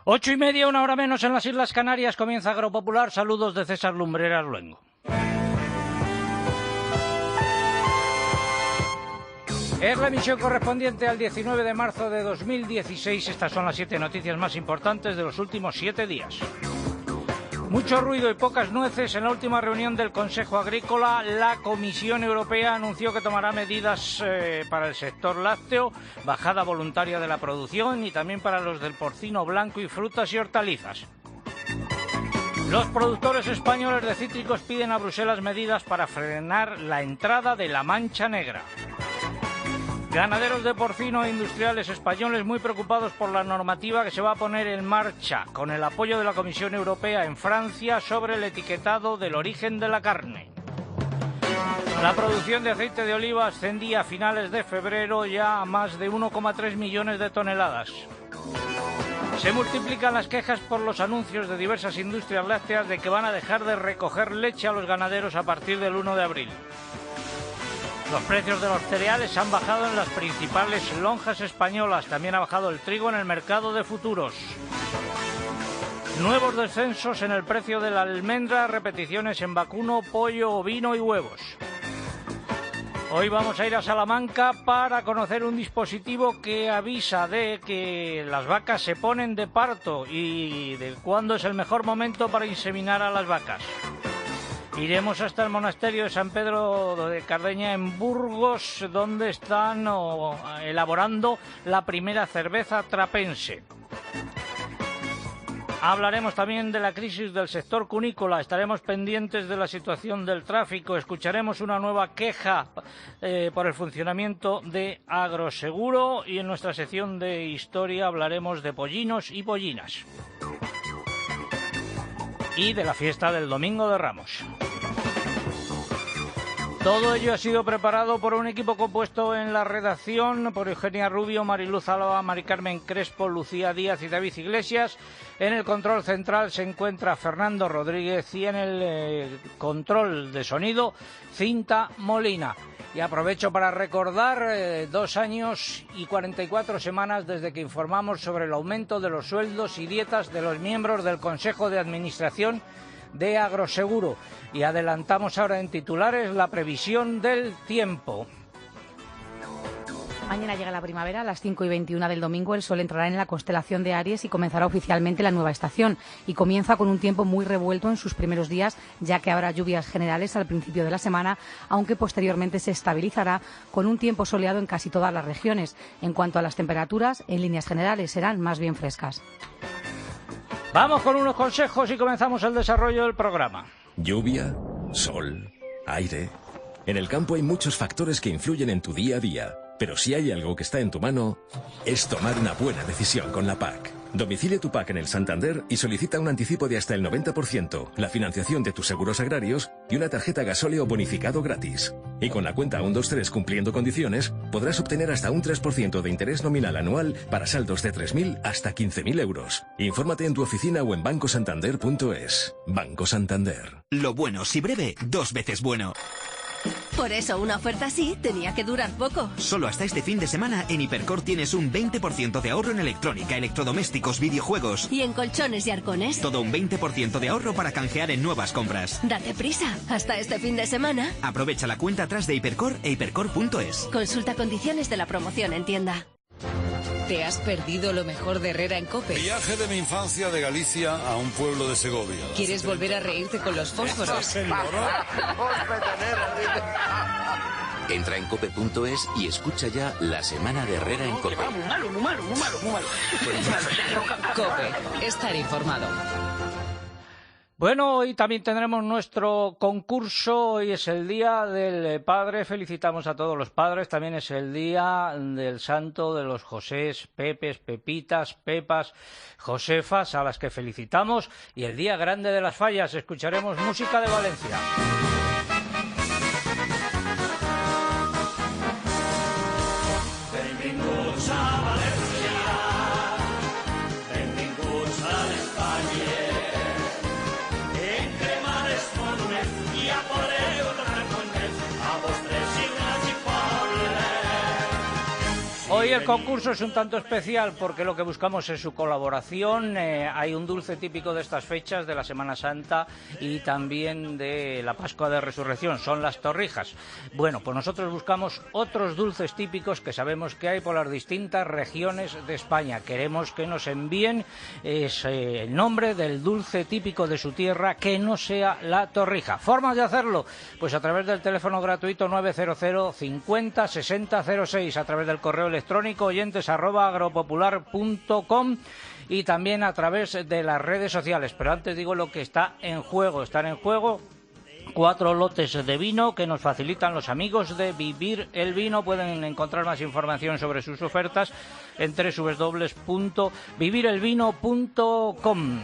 8:30, una hora menos en las Islas Canarias, comienza Agropopular. Saludos de César Lumbreras Luengo. Es la emisión correspondiente al 19 de marzo de 2016. Estas son las 7 noticias más importantes de los últimos 7 días. Mucho ruido y pocas nueces. En la última reunión del Consejo Agrícola, la Comisión Europea anunció que tomará medidas para el sector lácteo, bajada voluntaria de la producción y también para los del porcino blanco y frutas y hortalizas. Los productores españoles de cítricos piden a Bruselas medidas para frenar la entrada de la mancha negra. Ganaderos de porcino e industriales españoles muy preocupados por la normativa que se va a poner en marcha con el apoyo de la Comisión Europea en Francia sobre el etiquetado del origen de la carne. La producción de aceite de oliva ascendía a finales de febrero ya a más de 1,3 millones de toneladas. Se multiplican las quejas por los anuncios de diversas industrias lácteas de que van a dejar de recoger leche a los ganaderos a partir del 1 de abril. Los precios de los cereales han bajado en las principales lonjas españolas. También ha bajado el trigo en el mercado de futuros. Nuevos descensos en el precio de la almendra, repeticiones en vacuno, pollo, ovino y huevos. Hoy vamos a ir a Salamanca para conocer un dispositivo que avisa de que las vacas se ponen de parto y de cuándo es el mejor momento para inseminar a las vacas. Iremos hasta el monasterio de San Pedro de Cardeña en Burgos, donde están elaborando la primera cerveza trapense. Hablaremos también de la crisis del sector cunícola, estaremos pendientes de la situación del tráfico, escucharemos una nueva queja por el funcionamiento de Agroseguro y en nuestra sección de historia hablaremos de pollinos y pollinas. Y de la fiesta del Domingo de Ramos. Todo ello ha sido preparado por un equipo compuesto en la redacción por Eugenia Rubio, Mariluz Álava, Mari Carmen Crespo, Lucía Díaz y David Iglesias. En el control central se encuentra Fernando Rodríguez y en el control de sonido Cinta Molina. Y aprovecho para recordar 2 años y 44 semanas desde que informamos sobre el aumento de los sueldos y dietas de los miembros del Consejo de Administración de Agroseguro. Y adelantamos ahora en titulares la previsión del tiempo. Mañana llega la primavera, a las 5:21 del domingo el sol entrará en la constelación de Aries y comenzará oficialmente la nueva estación. Y comienza con un tiempo muy revuelto en sus primeros días, ya que habrá lluvias generales al principio de la semana, aunque posteriormente se estabilizará con un tiempo soleado en casi todas las regiones. En cuanto a las temperaturas, en líneas generales serán más bien frescas. Vamos con unos consejos y comenzamos el desarrollo del programa. Lluvia, sol, aire. En el campo hay muchos factores que influyen en tu día a día. Pero si hay algo que está en tu mano, es tomar una buena decisión con la PAC. Domicilia tu PAC en el Santander y solicita un anticipo de hasta el 90%, la financiación de tus seguros agrarios y una tarjeta gasóleo bonificado gratis. Y con la cuenta 123 cumpliendo condiciones, podrás obtener hasta un 3% de interés nominal anual para saldos de 3.000 hasta 15.000 euros. Infórmate en tu oficina o en bancosantander.es. Banco Santander. Lo bueno, si breve, 2 veces bueno. Por eso una oferta así tenía que durar poco. Solo hasta este fin de semana en Hipercor tienes un 20% de ahorro en electrónica, electrodomésticos, videojuegos. ¿Y en colchones y arcones? Todo un 20% de ahorro para canjear en nuevas compras. Date prisa, hasta este fin de semana. Aprovecha la cuenta atrás de Hipercor e hipercor.es. Consulta condiciones de la promoción en tienda. ¿Te has perdido lo mejor de Herrera en COPE? Viaje de mi infancia de Galicia a un pueblo de Segovia. ¿Quieres volver a reírte con los fósforos? Entra en cope.es y escucha ya la semana de Herrera en COPE. Muy malo. COPE, estar informado. Bueno, hoy también tendremos nuestro concurso. Hoy es el Día del Padre. Felicitamos a todos los padres. También es el Día del Santo de los Josés, Pepes, Pepitas, Pepas, Josefas, a las que felicitamos. Y el Día Grande de las Fallas. Escucharemos música de Valencia. Hoy Hoy el concurso es un tanto especial porque lo que buscamos es su colaboración. Hay un dulce típico de estas fechas, de la Semana Santa y también de la Pascua de Resurrección, son las torrijas. Bueno, pues nosotros buscamos otros dulces típicos que sabemos que hay por las distintas regiones de España. Queremos que nos envíen el nombre del dulce típico de su tierra que no sea la torrija. ¿Formas de hacerlo? Pues a través del teléfono gratuito 900 50 60 06, a través del correo electrónico oyentes@agropopular.com y también a través de las redes sociales. Pero antes digo lo que está en juego. Están en juego 4 lotes de vino que nos facilitan los amigos de Vivir el Vino. Pueden encontrar más información sobre sus ofertas en www.vivirelvino.com.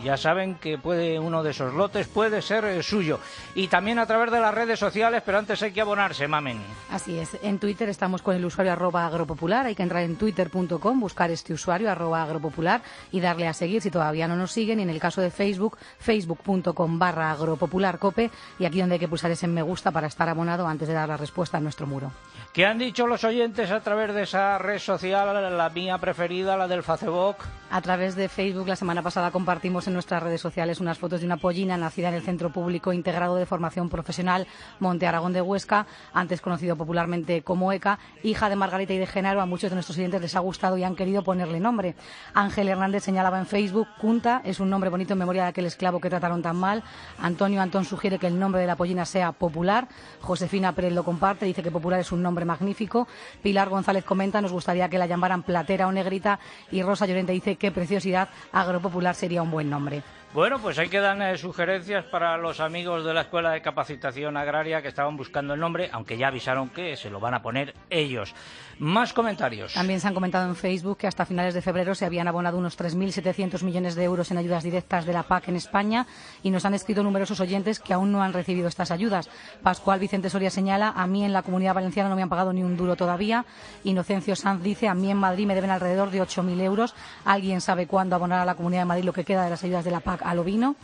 Ya saben que uno de esos lotes puede ser suyo. Y también a través de las redes sociales, pero antes hay que abonarse, Mamen. Así es. En Twitter estamos con el usuario @agropopular. Hay que entrar en twitter.com, buscar este usuario @agropopular y darle a seguir si todavía no nos siguen. Y en el caso de Facebook, facebook.com/agropopularcope. Y aquí donde hay que pulsar ese me gusta para estar abonado antes de dar la respuesta a nuestro muro. ¿Qué han dicho los oyentes a través de esa red social, la mía preferida, la del Facebook? A través de Facebook, la semana pasada compartimos en nuestras redes sociales unas fotos de una pollina nacida en el Centro Público Integrado de Formación Profesional Monte Aragón de Huesca, antes conocido popularmente como ECA, hija de Margarita y de Genaro. A muchos de nuestros oyentes les ha gustado y han querido ponerle nombre. Ángel Hernández señalaba en Facebook: Cunta es un nombre bonito en memoria de aquel esclavo que trataron tan mal. Antonio Antón sugiere que el nombre de la pollina sea Popular. Josefina Pérez lo comparte, dice que Popular es un nombre magnífico. Pilar González comenta: nos gustaría que la llamaran Platera o Negrita. Y Rosa Llorente dice: qué preciosidad, Agropopular sería un buen nombre. Bueno, pues ahí quedan sugerencias para los amigos de la Escuela de Capacitación Agraria que estaban buscando el nombre, aunque ya avisaron que se lo van a poner ellos. Más comentarios. También se han comentado en Facebook que hasta finales de febrero se habían abonado unos 3.700 millones de euros en ayudas directas de la PAC en España, y nos han escrito numerosos oyentes que aún no han recibido estas ayudas. Pascual Vicente Soria señala: a mí en la Comunidad Valenciana no me han pagado ni un duro todavía. Inocencio Sanz dice: a mí en Madrid me deben alrededor de 8.000 euros. ¿Alguien sabe cuándo abonar a la Comunidad de Madrid lo que queda de las ayudas de la PAC al ovino?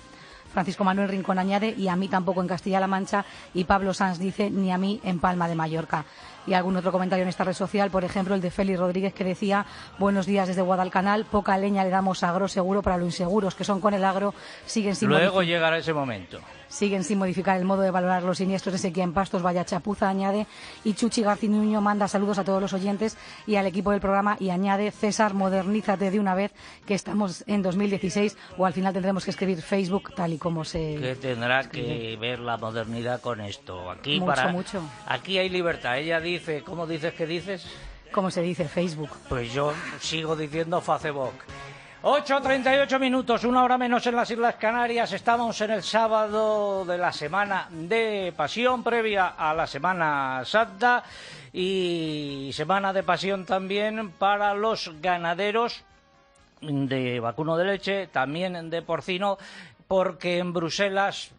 Francisco Manuel Rincón añade: y a mí tampoco en Castilla-La Mancha. Y Pablo Sanz dice: ni a mí en Palma de Mallorca. Y algún otro comentario en esta red social, por ejemplo el de Félix Rodríguez, que decía: buenos días desde Guadalcanal, poca leña le damos a Agroseguro para lo inseguros que son con el agro, siguen sin llegará ese momento. Siguen sin modificar el modo de valorar los siniestros de sequía en pastos, vaya chapuza, añade. Y Chuchi Garcinuño manda saludos a todos los oyentes y al equipo del programa y añade: César, modernízate de una vez, que estamos en 2016, o al final tendremos que escribir Facebook tal y como se... Que tendrá que ver la modernidad con esto. Aquí mucho. Aquí hay libertad. Ella dice: ¿cómo dices que dices? ¿Cómo se dice? Facebook. Pues yo sigo diciendo Facebook. 8:38 minutos, 1 hora menos en las Islas Canarias. Estamos en el sábado de la Semana de Pasión, previa a la Semana Santa, y Semana de Pasión también para los ganaderos de vacuno de leche, también de porcino, porque en Bruselas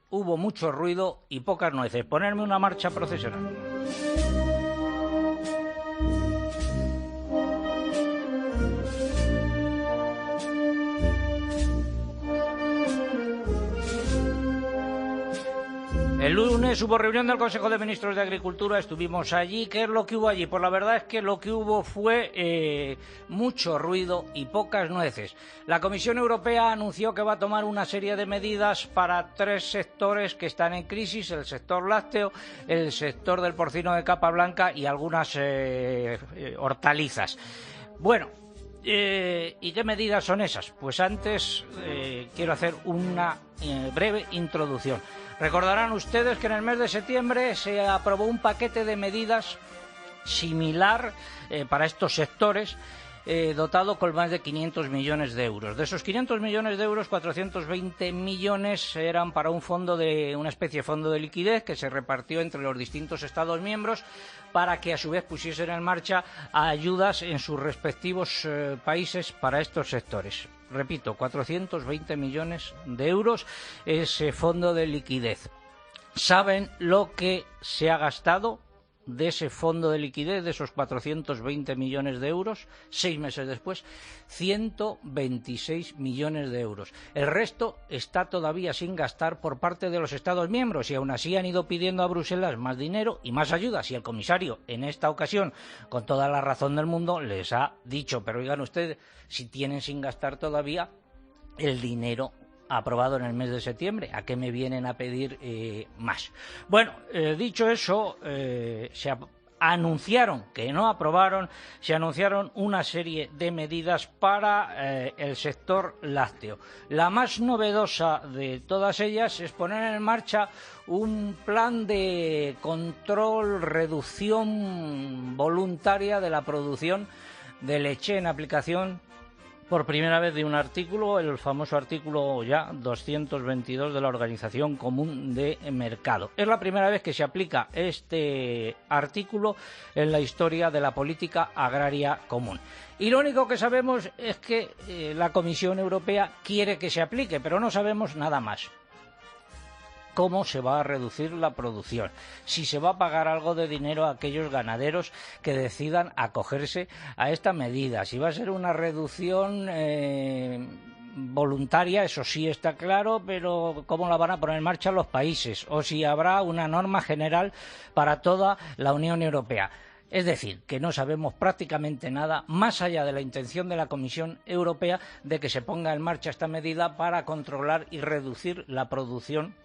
hubo mucho ruido y pocas nueces. Ponerme una marcha procesional. El lunes hubo reunión del Consejo de Ministros de Agricultura, estuvimos allí. ¿Qué es lo que hubo allí? Pues la verdad es que lo que hubo fue mucho ruido y pocas nueces. La Comisión Europea anunció que va a tomar una serie de medidas para 3 sectores que están en crisis: el sector lácteo, el sector del porcino de capa blanca y algunas hortalizas. Bueno, ¿y qué medidas son esas? Pues antes quiero hacer una breve introducción. Recordarán ustedes que en el mes de septiembre se aprobó un paquete de medidas similar para estos sectores, dotado con más de 500 millones de euros. De esos 500 millones de euros, 420 millones eran para una especie de fondo de liquidez que se repartió entre los distintos Estados miembros para que a su vez pusiesen en marcha ayudas en sus respectivos países para estos sectores. Repito, 420 millones de euros ese fondo de liquidez. ¿Saben lo que se ha gastado de ese fondo de liquidez, de esos 420 millones de euros, 6 meses después, 126 millones de euros. El resto está todavía sin gastar por parte de los Estados miembros y aún así han ido pidiendo a Bruselas más dinero y más ayudas. Y el comisario, en esta ocasión, con toda la razón del mundo, les ha dicho, pero oigan ustedes, si tienen sin gastar todavía el dinero aprobado en el mes de septiembre, ¿a qué me vienen a pedir más? Bueno, dicho eso, anunciaron que no aprobaron, se anunciaron una serie de medidas para el sector lácteo. La más novedosa de todas ellas es poner en marcha un plan de control, reducción voluntaria de la producción de leche en aplicación por primera vez de un artículo, el famoso artículo ya 222 de la Organización Común de Mercado. Es la primera vez que se aplica este artículo en la historia de la política agraria común. Y lo único que sabemos es que la Comisión Europea quiere que se aplique, pero no sabemos nada más. Cómo se va a reducir la producción, si se va a pagar algo de dinero a aquellos ganaderos que decidan acogerse a esta medida, si va a ser una reducción voluntaria, eso sí está claro, pero cómo la van a poner en marcha los países, o si habrá una norma general para toda la Unión Europea. Es decir, que no sabemos prácticamente nada, más allá de la intención de la Comisión Europea de que se ponga en marcha esta medida para controlar y reducir la producción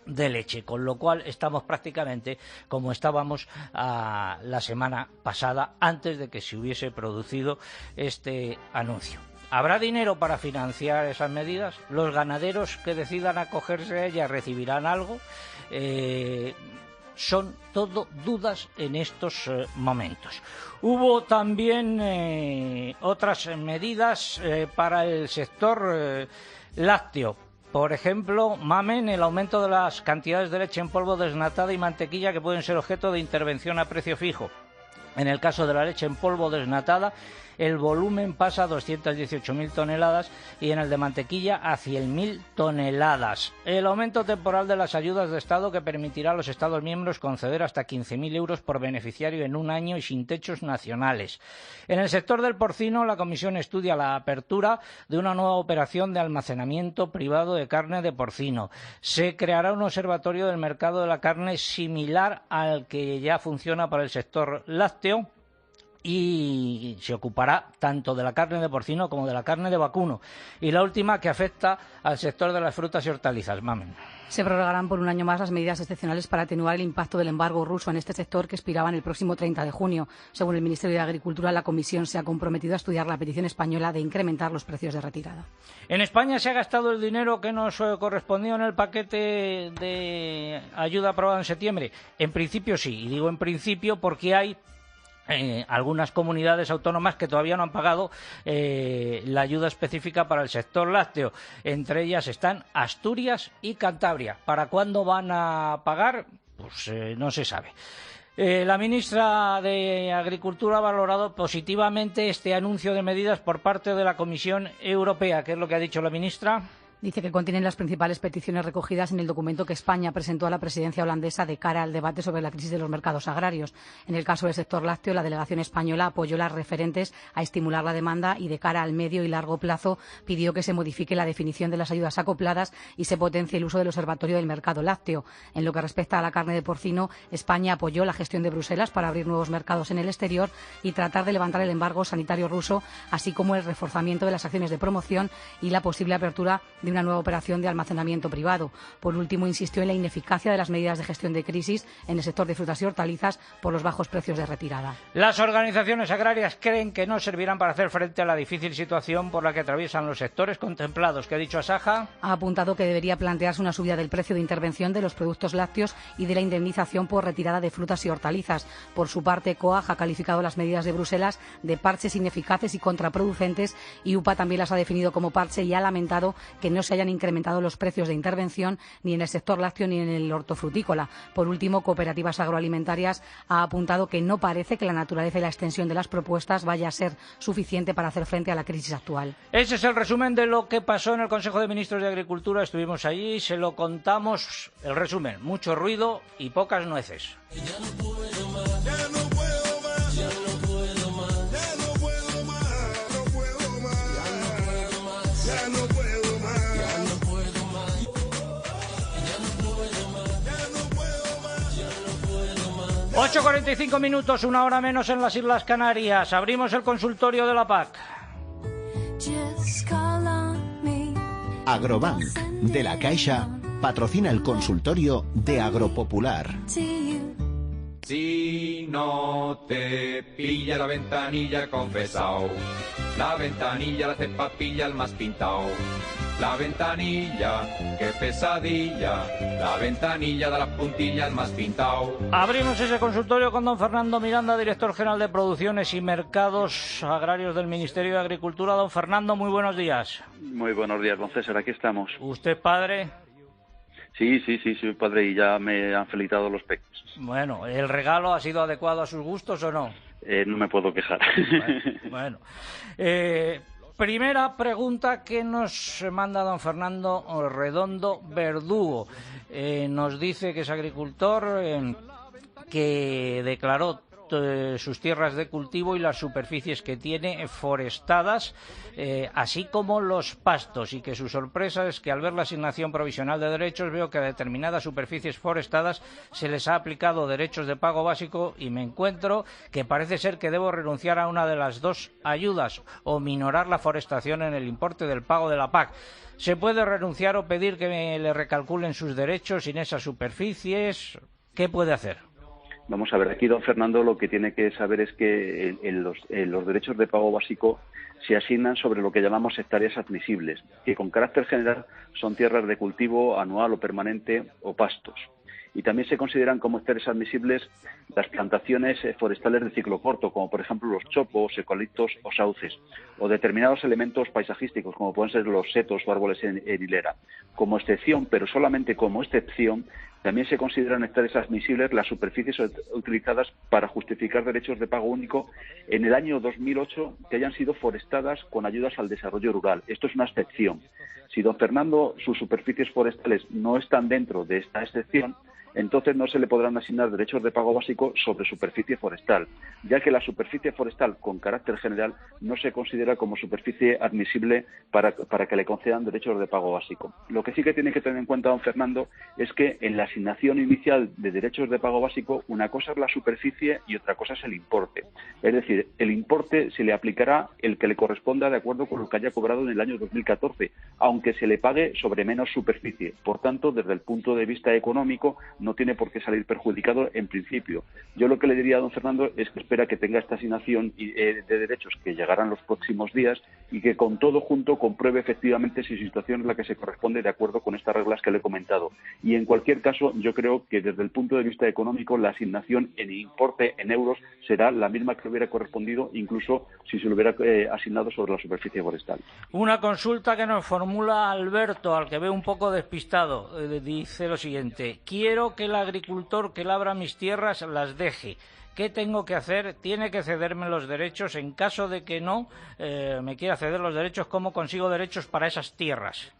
de leche, con lo cual estamos prácticamente como estábamos la semana pasada, antes de que se hubiese producido este anuncio. ¿Habrá dinero para financiar esas medidas? ¿Los ganaderos que decidan acogerse a ellas recibirán algo? Son todo dudas en estos momentos. Hubo también otras medidas para el sector lácteo. Por ejemplo, Mamen, el aumento de las cantidades de leche en polvo desnatada y mantequilla que pueden ser objeto de intervención a precio fijo. En el caso de la leche en polvo desnatada, el volumen pasa a 218.000 toneladas y en el de mantequilla a 100.000 toneladas. El aumento temporal de las ayudas de Estado que permitirá a los Estados miembros conceder hasta 15.000 euros por beneficiario en un año y sin techos nacionales. En el sector del porcino, la Comisión estudia la apertura de una nueva operación de almacenamiento privado de carne de porcino. Se creará un observatorio del mercado de la carne similar al que ya funciona para el sector lácteo, y se ocupará tanto de la carne de porcino como de la carne de vacuno. Y la última, que afecta al sector de las frutas y hortalizas. Mamen. Se prorrogarán por un año más las medidas excepcionales para atenuar el impacto del embargo ruso en este sector, que expiraba en el próximo 30 de junio. Según el Ministerio de Agricultura, la Comisión se ha comprometido a estudiar la petición española de incrementar los precios de retirada. ¿En España se ha gastado el dinero que nos correspondió en el paquete de ayuda aprobado en septiembre? En principio sí, y digo en principio porque hay algunas comunidades autónomas que todavía no han pagado la ayuda específica para el sector lácteo. Entre ellas están Asturias y Cantabria. ¿Para cuándo van a pagar? Pues no se sabe. La ministra de Agricultura ha valorado positivamente este anuncio de medidas por parte de la Comisión Europea. ¿Qué es lo que ha dicho la ministra? Dice que contienen las principales peticiones recogidas en el documento que España presentó a la presidencia holandesa de cara al debate sobre la crisis de los mercados agrarios. En el caso del sector lácteo, la delegación española apoyó las referentes a estimular la demanda y, de cara al medio y largo plazo, pidió que se modifique la definición de las ayudas acopladas y se potencie el uso del observatorio del mercado lácteo. En lo que respecta a la carne de porcino, España apoyó la gestión de Bruselas para abrir nuevos mercados en el exterior y tratar de levantar el embargo sanitario ruso, así como el reforzamiento de las acciones de promoción y la posible apertura de una nueva operación de almacenamiento privado. Por último, insistió en la ineficacia de las medidas de gestión de crisis en el sector de frutas y hortalizas por los bajos precios de retirada. Las organizaciones agrarias creen que no servirán para hacer frente a la difícil situación por la que atraviesan los sectores contemplados. ¿Qué ha dicho Asaja? Ha apuntado que debería plantearse una subida del precio de intervención de los productos lácteos y de la indemnización por retirada de frutas y hortalizas. Por su parte, COAG ha calificado las medidas de Bruselas de parches ineficaces y contraproducentes, y UPA también las ha definido como parche y ha lamentado que no se hayan incrementado los precios de intervención ni en el sector lácteo ni en el hortofrutícola. Por último, Cooperativas Agroalimentarias ha apuntado que no parece que la naturaleza y la extensión de las propuestas vaya a ser suficiente para hacer frente a la crisis actual. Ese es el resumen de lo que pasó en el Consejo de Ministros de Agricultura. Estuvimos allí, se lo contamos. El resumen: mucho ruido y pocas nueces. 8:45 minutos, una hora menos en las Islas Canarias. Abrimos el consultorio de la PAC. Agrobank, de la Caixa, patrocina el consultorio de Agropopular. Si no te pilla la ventanilla, confesao. La ventanilla la hace papilla el más pintao. La ventanilla, qué pesadilla. La ventanilla da las puntillas más pintao. Abrimos ese consultorio con don Fernando Miranda, director general de Producciones y Mercados Agrarios del Ministerio de Agricultura. Don Fernando, muy buenos días. Muy buenos días, don César, aquí estamos. ¿Usted padre? Sí, soy padre y ya me han felicitado los peques. Bueno, ¿el regalo ha sido adecuado a sus gustos o no? No me puedo quejar. Bueno. Primera pregunta que nos manda don Fernando Redondo Verdugo. Nos dice que es agricultor, que declaró sus tierras de cultivo y las superficies que tiene forestadas, así como los pastos, y que su sorpresa es que al ver la asignación provisional de derechos veo que a determinadas superficies forestadas se les ha aplicado derechos de pago básico y me encuentro que parece ser que debo renunciar a una de las dos ayudas o minorar la forestación en el importe del pago de la PAC. ¿Se puede renunciar o pedir que le recalculen sus derechos sin esas superficies? ¿Qué puede hacer? Vamos a ver, aquí don Fernando lo que tiene que saber es que los derechos de pago básico se asignan sobre lo que llamamos hectáreas admisibles, que con carácter general son tierras de cultivo anual o permanente o pastos. Y también se consideran como hectáreas admisibles las plantaciones forestales de ciclo corto, como por ejemplo los chopos, eucaliptos o sauces, o determinados elementos paisajísticos, como pueden ser los setos o árboles en hilera. Como excepción, pero solamente como excepción, también se consideran hectáreas admisibles las superficies utilizadas para justificar derechos de pago único en el año 2008 que hayan sido forestadas con ayudas al desarrollo rural. Esto es una excepción. Si don Fernando, sus superficies forestales no están dentro de esta excepción, entonces no se le podrán asignar derechos de pago básico sobre superficie forestal, ya que la superficie forestal con carácter general no se considera como superficie admisible para que le concedan derechos de pago básico. Lo que sí que tiene que tener en cuenta don Fernando es que en la asignación inicial de derechos de pago básico una cosa es la superficie y otra cosa es el importe. Es decir, el importe se le aplicará el que le corresponda de acuerdo con lo que haya cobrado en el año 2014, aunque se le pague sobre menos superficie. Por tanto, desde el punto de vista económico, no tiene por qué salir perjudicado en principio. Yo lo que le diría a don Fernando es que espera que tenga esta asignación de derechos que llegarán los próximos días y que con todo junto compruebe efectivamente si su situación es la que se corresponde de acuerdo con estas reglas que le he comentado. Y en cualquier caso, yo creo que desde el punto de vista económico la asignación en importe en euros será la misma que hubiera correspondido incluso si se lo hubiera asignado sobre la superficie forestal. Una consulta que nos formula Alberto, al que veo un poco despistado. Dice lo siguiente: quiero que el agricultor que labra mis tierras las deje. ¿Qué tengo que hacer? ¿Tiene que cederme los derechos? En caso de que no me quiera ceder los derechos, ¿cómo consigo derechos para esas tierras?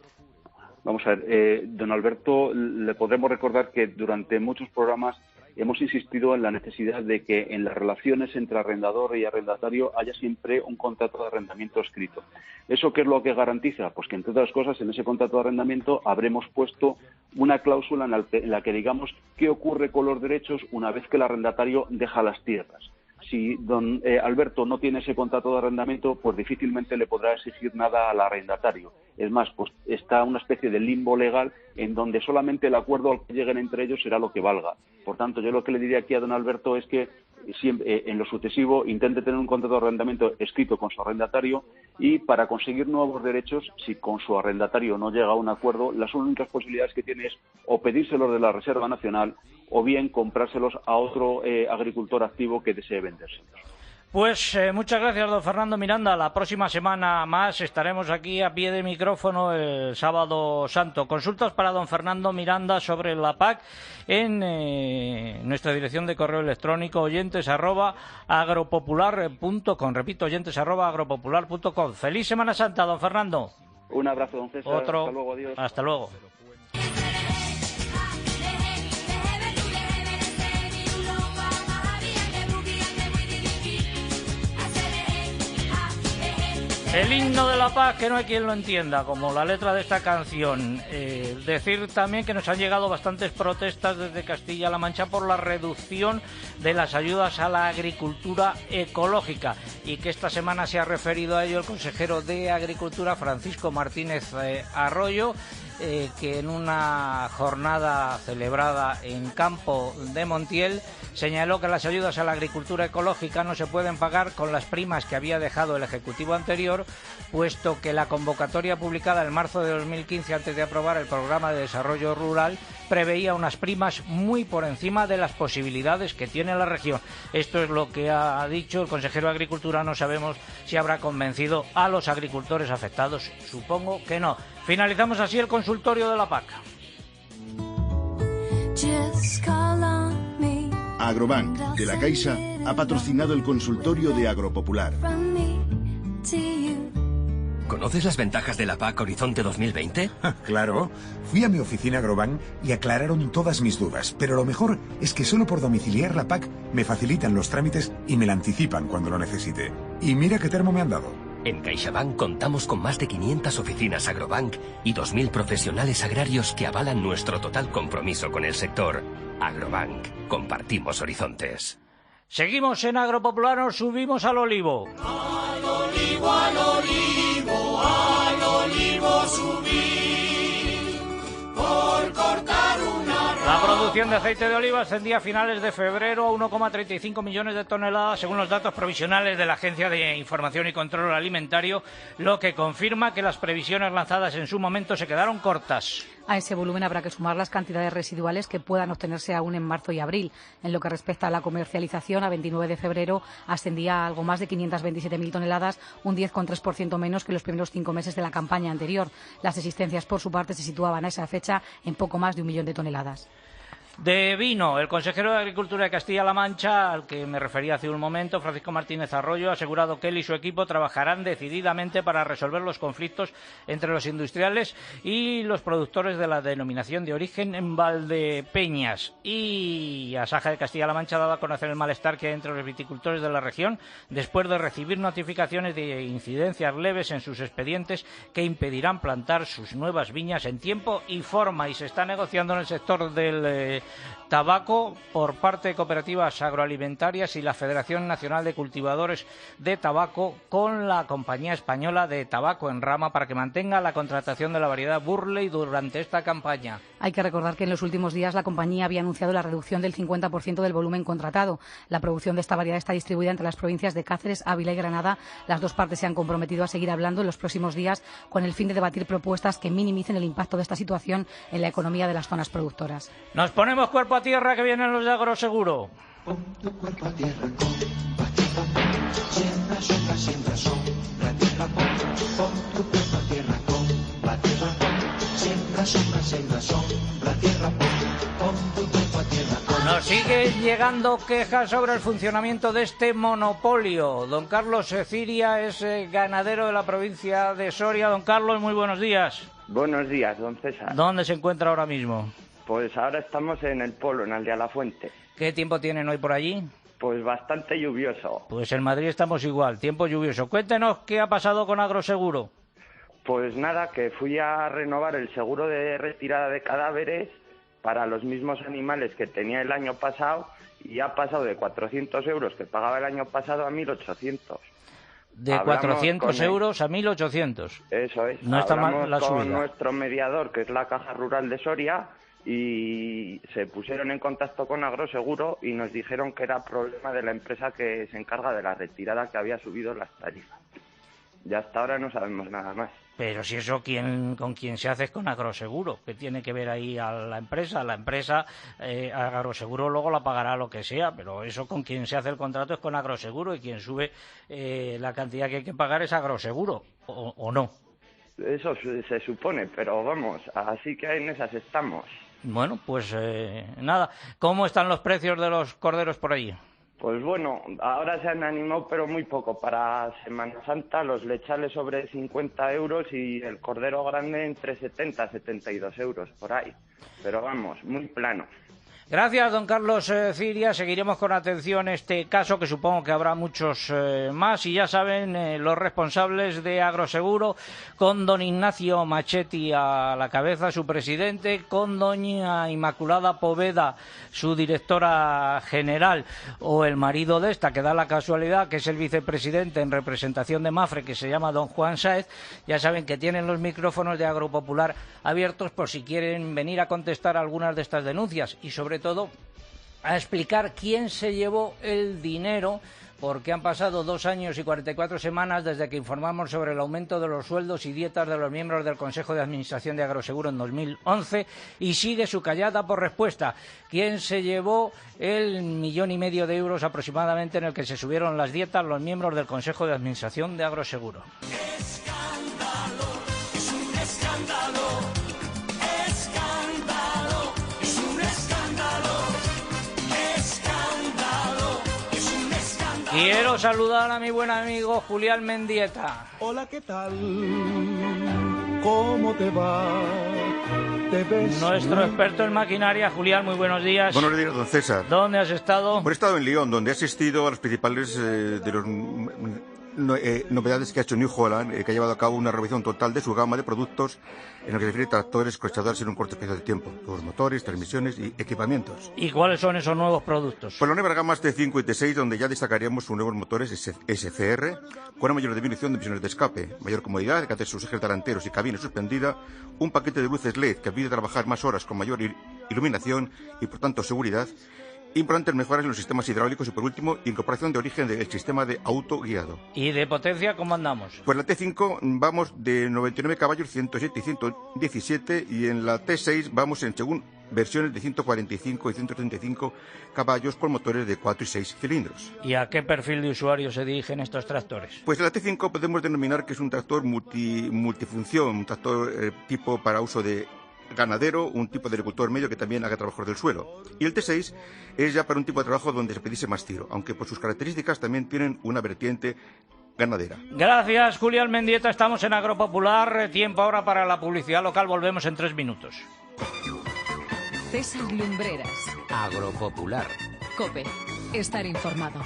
Vamos a ver, don Alberto, le podremos recordar que durante muchos programas hemos insistido en la necesidad de que en las relaciones entre arrendador y arrendatario haya siempre un contrato de arrendamiento escrito. ¿Eso qué es lo que garantiza? Pues que, entre otras cosas, en ese contrato de arrendamiento habremos puesto una cláusula en la que digamos qué ocurre con los derechos una vez que el arrendatario deja las tierras. Si don Alberto no tiene ese contrato de arrendamiento, pues difícilmente le podrá exigir nada al arrendatario. Es más, pues está una especie de limbo legal en donde solamente el acuerdo al que lleguen entre ellos será lo que valga. Por tanto, yo lo que le diría aquí a don Alberto es que siempre, en lo sucesivo, intente tener un contrato de arrendamiento escrito con su arrendatario y para conseguir nuevos derechos, si con su arrendatario no llega a un acuerdo, las únicas posibilidades que tiene es o pedírselos de la Reserva Nacional o bien comprárselos a otro agricultor activo que desee vendérselos. Pues muchas gracias, don Fernando Miranda. La próxima semana más estaremos aquí a pie de micrófono el sábado santo. Consultas para don Fernando Miranda sobre la PAC en nuestra dirección de correo electrónico oyentes@agropopular.com. Repito, oyentes@agropopular.com. Feliz Semana Santa, don Fernando. Un abrazo, don César. Otro. Hasta luego, adiós. Hasta luego. El himno de la paz, que no hay quien lo entienda, como la letra de esta canción. Decir también que nos han llegado bastantes protestas desde Castilla-La Mancha por la reducción de las ayudas a la agricultura ecológica y que esta semana se ha referido a ello el consejero de Agricultura, Francisco Martínez Arroyo, que en una jornada celebrada en Campo de Montiel señaló que las ayudas a la agricultura ecológica no se pueden pagar con las primas que había dejado el Ejecutivo anterior, puesto que la convocatoria publicada en marzo de 2015, antes de aprobar el Programa de Desarrollo Rural, preveía unas primas muy por encima de las posibilidades que tiene la región. Esto es lo que ha dicho el consejero de Agricultura. No sabemos si habrá convencido a los agricultores afectados. Supongo que no. Finalizamos así el consultorio de la PAC. Agrobank, de la Caixa, ha patrocinado el consultorio de Agropopular. ¿Conoces las ventajas de la PAC Horizonte 2020? Claro. Fui a mi oficina Agrobank y aclararon todas mis dudas. Pero lo mejor es que solo por domiciliar la PAC me facilitan los trámites y me la anticipan cuando lo necesite. Y mira qué termo me han dado. En CaixaBank contamos con más de 500 oficinas Agrobank y 2.000 profesionales agrarios que avalan nuestro total compromiso con el sector. Agrobank. Compartimos horizontes. Seguimos en Agropopular, nos subimos al olivo. Al olivo, al olivo, al olivo subí por cortar una rama. La producción de aceite de oliva ascendía a finales de febrero a 1,35 millones de toneladas, según los datos provisionales de la Agencia de Información y Control Alimentario, lo que confirma que las previsiones lanzadas en su momento se quedaron cortas. A ese volumen habrá que sumar las cantidades residuales que puedan obtenerse aún en marzo y abril. En lo que respecta a la comercialización, a 29 de febrero ascendía a algo más de 527.000 toneladas, un 10,3% menos que los primeros 5 meses de la campaña anterior. Las existencias, por su parte, se situaban a esa fecha en poco más de 1 millón de toneladas. De vino, el consejero de Agricultura de Castilla-La Mancha, al que me refería hace un momento, Francisco Martínez Arroyo, ha asegurado que él y su equipo trabajarán decididamente para resolver los conflictos entre los industriales y los productores de la denominación de origen en Valdepeñas. Y Asaja de Castilla-La Mancha ha dado a conocer el malestar que hay entre los viticultores de la región después de recibir notificaciones de incidencias leves en sus expedientes que impedirán plantar sus nuevas viñas en tiempo y forma. Y se está negociando en el sector del tabaco por parte de cooperativas agroalimentarias y la Federación Nacional de Cultivadores de Tabaco con la Compañía Española de Tabaco en Rama para que mantenga la contratación de la variedad Burley durante esta campaña. Hay que recordar que en los últimos días la compañía había anunciado la reducción del 50% del volumen contratado. La producción de esta variedad está distribuida entre las provincias de Cáceres, Ávila y Granada. Las dos partes se han comprometido a seguir hablando en los próximos días con el fin de debatir propuestas que minimicen el impacto de esta situación en la economía de las zonas productoras. Nos ponemos cuerpo a tierra, que vienen los de Agroseguro. Pon tu cuerpo a tierra, siembra, sombra, siembra, sombra, tierra, pon tu cuerpo a tierra, siembra, sombra, siembra, sombra, tierra, pon tu cuerpo a tierra. Nos siguen llegando quejas sobre el funcionamiento de este monopolio. Don Carlos Ciria es ganadero de la provincia de Soria. Don Carlos, muy buenos días. Buenos días, don César. ¿Dónde se encuentra ahora mismo? Pues ahora estamos en el Polo, en Aldea La Fuente. ¿Qué tiempo tienen hoy por allí? Pues bastante lluvioso. Pues en Madrid estamos igual, tiempo lluvioso. Cuéntenos qué ha pasado con Agroseguro. Pues nada, que fui a renovar el seguro de retirada de cadáveres para los mismos animales que tenía el año pasado y ha pasado de 400 euros que pagaba el año pasado a 1.800. De 400 euros a 1.800. Eso es. No está mal la subida. Con nuestro mediador, que es la Caja Rural de Soria, y se pusieron en contacto con Agroseguro y nos dijeron que era problema de la empresa que se encarga de la retirada, que había subido las tarifas. Y hasta ahora no sabemos nada más. Pero si eso, ¿con quién se hace es con Agroseguro? ¿Qué tiene que ver ahí a la empresa? La empresa, Agroseguro luego la pagará lo que sea, pero eso con quien se hace el contrato es con Agroseguro y quien sube la cantidad que hay que pagar es Agroseguro, ¿o no? Eso se supone, pero vamos, así que en esas estamos. Bueno, pues nada. ¿Cómo están los precios de los corderos por allí? Pues bueno, ahora se han animado, pero muy poco. Para Semana Santa los lechales sobre 50 euros y el cordero grande entre 70 y 72 euros, por ahí. Pero vamos, muy plano. Gracias, don Carlos Ciria. Seguiremos con atención este caso, que supongo que habrá muchos más. Y ya saben, los responsables de Agroseguro, con don Ignacio Machetti a la cabeza, su presidente, con doña Inmaculada Poveda, su directora general, o el marido de esta, que da la casualidad que es el vicepresidente en representación de Mafre, que se llama don Juan Sáez. Ya saben que tienen los micrófonos de Agropopular abiertos por si quieren venir a contestar algunas de estas denuncias y sobre todo a explicar quién se llevó el dinero, porque han pasado 2 años y 44 semanas desde que informamos sobre el aumento de los sueldos y dietas de los miembros del Consejo de Administración de Agroseguro en 2011 y sigue su callada por respuesta. ¿Quién se llevó el 1,5 millones de euros aproximadamente en el que se subieron las dietas los miembros del Consejo de Administración de Agroseguro? Quiero saludar a mi buen amigo Julián Mendieta. Hola, ¿qué tal? ¿Cómo te va? ¿Te ves? Nuestro experto en maquinaria, Julián, muy buenos días. Buenos días, don César. ¿Dónde has estado? He estado en Lyon, donde he asistido a los principales de los novedades que ha hecho New Holland, que ha llevado a cabo una revisión total de su gama de productos en lo que se refiere a tractores, cosechadores en un corto espacio de tiempo, los motores, transmisiones y equipamientos. ¿Y cuáles son esos nuevos productos? Pues la nueva gama T5 y T6, donde ya destacaríamos sus nuevos motores SCR, con una mayor disminución de emisiones de escape, mayor comodidad, que hace sus ejes delanteros y cabina suspendida, un paquete de luces LED que permite trabajar más horas con mayor iluminación y por tanto seguridad. Importantes mejoras en los sistemas hidráulicos y, por último, incorporación de origen del sistema de auto guiado. ¿Y de potencia cómo andamos? Pues la T5 vamos de 99 caballos, 107 y 117, y en la T6 vamos en según versiones de 145 y 135 caballos con motores de 4 y 6 cilindros. ¿Y a qué perfil de usuario se dirigen estos tractores? Pues la T5 podemos denominar que es un tractor multifunción, un tractor tipo para uso de ganadero, un tipo de agricultor medio que también haga trabajos del suelo. Y el T6 es ya para un tipo de trabajo donde se pediese más tiro, aunque por sus características también tienen una vertiente ganadera. Gracias, Julián Mendieta. Estamos en Agropopular. Tiempo ahora para la publicidad local. Volvemos en 3 minutos. César Lumbreras. Agropopular. COPE. Estar informado.